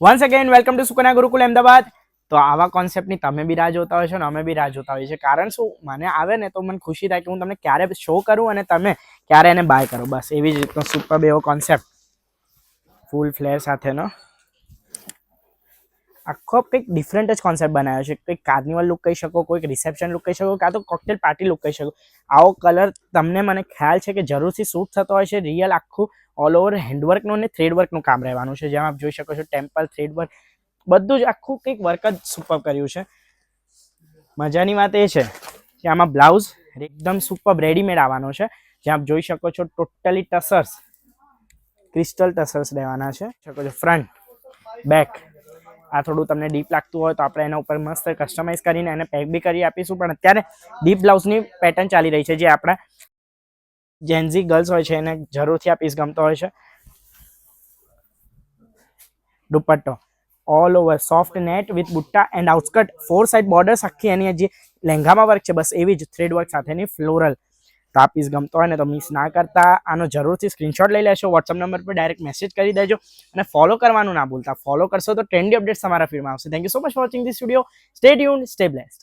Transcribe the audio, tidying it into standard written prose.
Once again welcome to Sukanya Gurukul Ahmedabad. તો આવા કોન્સેપ્ટની તમે બી રાહ જોતા હોય છો ને અમે બી રાહ જોતા હોઈએ છીએ. કારણ શું, મને આવે ને તો મને ખુશી થાય કે હું તમને ક્યારે શો કરું અને તમે ક્યારે એને બાય કરો. બસ એવી જ રીતનો સુપર એવો કોન્સેપ્ટ ફૂલ ફ્લેર સાથેનો આખો કંઈક ડિફરન્ટ જ કોન્સેપ્ટ બનાવ્યો છે. કંઈક કાર્નિવલ લુક કહી શકો, કોઈક રિસેપ્શન લુક કહી શકો, કાં તો કોકટેલ પાર્ટી લુક કહી શકો. આવો કલર તમને મને ખ્યાલ છે કે જરૂરથી સૂટ થતો હોય છે. રિયલ આખું ઓલ ઓવર હેન્ડવર્કનું અને થ્રેડવર્કનું કામ રહેવાનું છે. જેમાં આપ જોઈ શકો છો ટેમ્પલ થ્રેડવર્ક બધું જ આખું કંઈક વર્ક જ સુપર કર્યું છે. મજાની વાત એ છે કે આમાં બ્લાઉઝ એકદમ સુપર રેડીમેડ આવવાનો છે. જ્યાં આપ જોઈ શકો છો ટોટલી ટસર્સ, ક્રિસ્ટલ ટસર્સ રહેવાના છે. શકો છો ફ્રન્ટ બેક. આ થોડું તમને ડીપ લાગતું હોય તો આપણે એના ઉપર મસ્ત કસ્ટમાઇઝ કરીને એને પેક બી કરી આપીશું. પણ અત્યારે ડીપ બ્લાઉઝની પેટર્ન ચાલી રહી છે જે આપણા જેન્ઝી ગર્લ્સ હોય છે એને જરૂરથી આ પીસ ગમતો હોય છે. દુપટ્ટો all over soft net with બુટ્ટા એન્ડ આઉટસ્કર્ટ 4 સાઇડ બોર્ડર્સ. આખી એની જે લહેંગામાં વર્ક છે બસ એવી જ થ્રેડ વર્ક સાથેની ફ્લોરલ. તો આ પીસ ગમતો હોય ને તો મિસ ના કરતા આનો જરૂરથી સ્ક્રીનશોટ લઈ લેશો. વોટ્સઅપ નંબર પર ડાયરેક્ટ મેસેજ કરી દેજો અને ફોલો કરવાનું ના ભૂલતા. ફોલો કરશો તો ટ્રેન્ડી અપડેટ્સ તમારા ફીડમાં આવશે. Thank you so much for watching this video. Stay tuned, stay blessed.